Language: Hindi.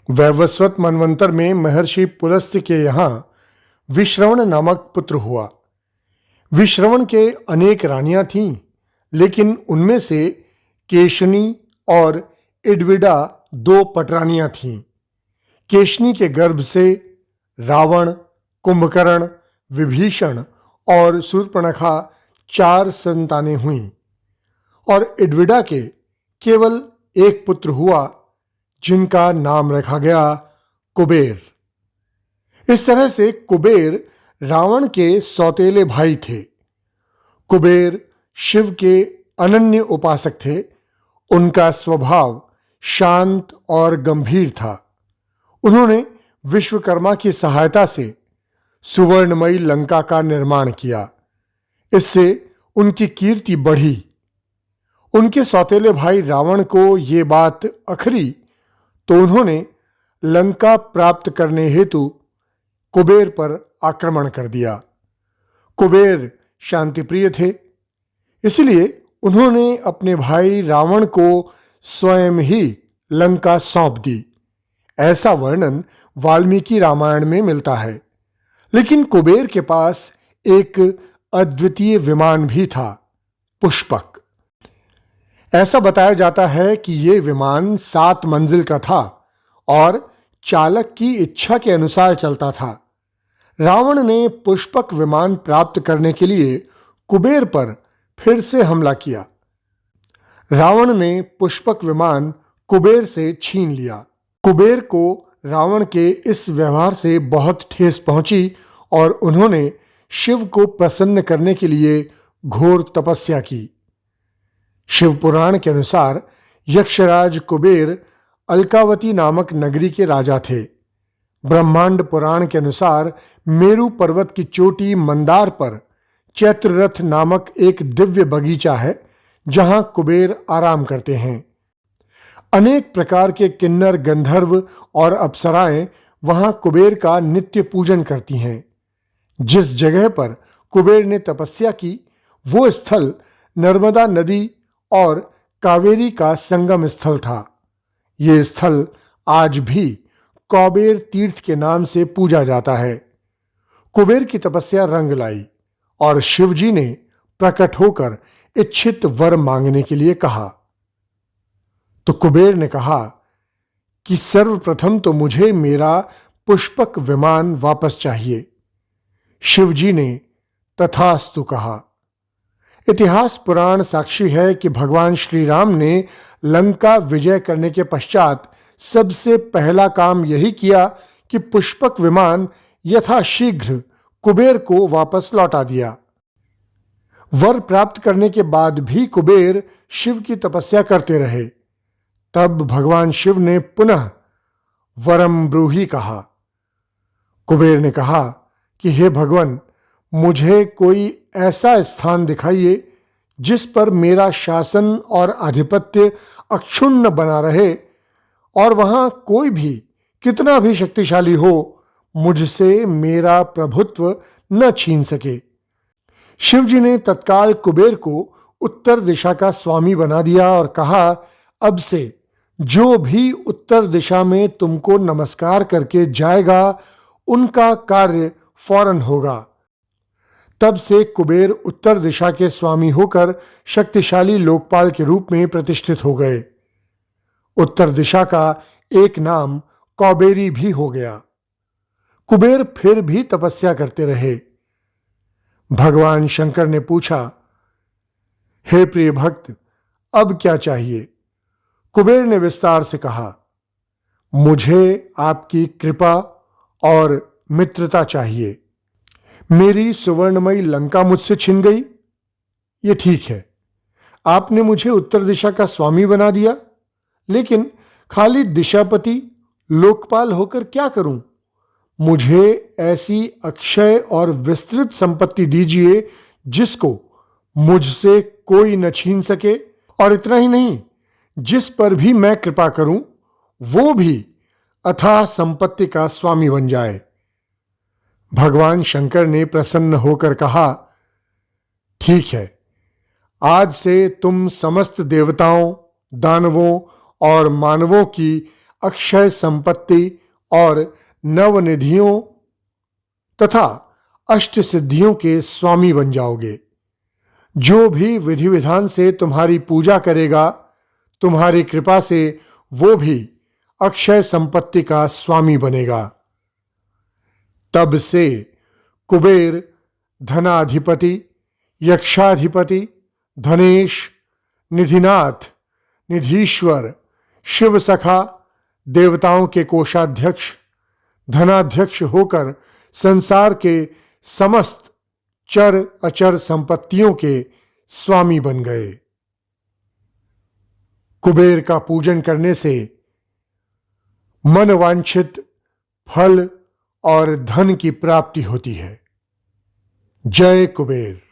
वैवस्वत मनवंतर में महर्षि पुलस्त्य के यहाँ विश्रवण नामक पुत्र हुआ। विश्रवण के अनेक रानियां थीं, लेकिन उनमें से केशनी और इडविडा दो पटरानियां थीं। केशनी के गर्भ से रावण, कुंभकर्ण, विभीषण और शूर्पणखा 4 संतानें हुईं और इडविडा के केवल एक पुत्र हुआ, जिनका नाम रखा गया कुबेर। इस तरह से कुबेर रावण के सौतेले भाई थे। कुबेर शिव के अनन्य उपासक थे। उनका स्वभाव शांत और गंभीर था। उन्होंने विश्वकर्मा की सहायता से सुवर्णमयी लंका का निर्माण किया। इससे उनकी कीर्ति बढ़ी। उनके सौतेले भाई रावण को ये बात अखरी तो उन्होंने लंका प्राप्त करने हेतु कुबेर पर आक्रमण कर दिया। कुबेर शांतिप्रिय थे, इसलिए उन्होंने अपने भाई रावण को स्वयं ही लंका सौंप दी। ऐसा वर्णन वाल्मीकि रामायण में मिलता है। लेकिन कुबेर के पास एक अद्वितीय विमान भी था, पुष्पक। ऐसा बताया जाता है कि यह विमान 7 मंजिल का था और चालक की इच्छा के अनुसार चलता था। रावण ने पुष्पक विमान प्राप्त करने के लिए कुबेर पर फिर से हमला किया। रावण ने पुष्पक विमान कुबेर से छीन लिया। कुबेर को रावण के इस व्यवहार से बहुत ठेस पहुंची और उन्होंने शिव को प्रसन्न करने के लिए घोर तपस्या की। शिव पुराण के अनुसार यक्षराज कुबेर अलकावती नामक नगरी के राजा थे। ब्रह्मांड पुराण के अनुसार मेरु पर्वत की चोटी मंदार पर चैत्ररथ नामक एक दिव्य बगीचा है, जहां कुबेर आराम करते हैं। अनेक प्रकार के किन्नर, गंधर्व और अप्सराएं वहां कुबेर का नित्य पूजन करती हैं। जिस जगह पर कुबेर ने तपस्या की, वो स्थल नर्मदा नदी और कावेरी का संगम स्थल था। ये स्थल आज भी कुबेर तीर्थ के नाम से पूजा जाता है। कुबेर की तपस्या रंग लाई और शिवजी ने प्रकट होकर इच्छित वर मांगने के लिए कहा। तो कुबेर ने कहा कि सर्वप्रथम तो मुझे मेरा पुष्पक विमान वापस चाहिए। शिवजी ने तथास्तु कहा। इतिहास पुराण साक्षी है कि भगवान श्री राम ने लंका विजय करने के पश्चात सबसे पहला काम यही किया कि पुष्पक विमान यथाशीघ्र कुबेर को वापस लौटा दिया। वर प्राप्त करने के बाद भी कुबेर शिव की तपस्या करते रहे। तब भगवान शिव ने पुनः वरम ब्रूहि कहा। कुबेर ने कहा कि हे भगवान, मुझे कोई ऐसा स्थान दिखाइए जिस पर मेरा शासन और आधिपत्य अक्षुण्ण बना रहे और वहां कोई भी कितना भी शक्तिशाली हो, मुझसे मेरा प्रभुत्व न छीन सके। शिवजी ने तत्काल कुबेर को उत्तर दिशा का स्वामी बना दिया और कहा, अब से जो भी उत्तर दिशा में तुमको नमस्कार करके जाएगा, उनका कार्य फौरन होगा। तब से कुबेर उत्तर दिशा के स्वामी होकर शक्तिशाली लोकपाल के रूप में प्रतिष्ठित हो गए। उत्तर दिशा का एक नाम कौबेरी भी हो गया। कुबेर फिर भी तपस्या करते रहे। भगवान शंकर ने पूछा, हे प्रिय भक्त, अब क्या चाहिए? कुबेर ने विस्तार से कहा, मुझे आपकी कृपा और मित्रता चाहिए। मेरी सुवर्णमयी लंका मुझसे छिन गई, ये ठीक है। आपने मुझे उत्तर दिशा का स्वामी बना दिया, लेकिन खाली दिशापति लोकपाल होकर क्या करूं? मुझे ऐसी अक्षय और विस्तृत संपत्ति दीजिए जिसको मुझसे कोई न छीन सके, और इतना ही नहीं, जिस पर भी मैं कृपा करूं वो भी अथाह संपत्ति का स्वामी बन जाए। भगवान शंकर ने प्रसन्न होकर कहा, ठीक है, आज से तुम समस्त देवताओं, दानवों और मानवों की अक्षय संपत्ति और नवनिधियों तथा अष्ट सिद्धियों के स्वामी बन जाओगे। जो भी विधि विधान से तुम्हारी पूजा करेगा, तुम्हारी कृपा से वो भी अक्षय संपत्ति का स्वामी बनेगा। तब से कुबेर धनाधिपति, यक्षाधिपति, धनेश, निधिनाथ, निधीश्वर, शिव सखा, देवताओं के कोषाध्यक्ष, धनाध्यक्ष होकर संसार के समस्त चर अचर संपत्तियों के स्वामी बन गए। कुबेर का पूजन करने से मनवांछित फल और धन की प्राप्ति होती है। जय कुबेर।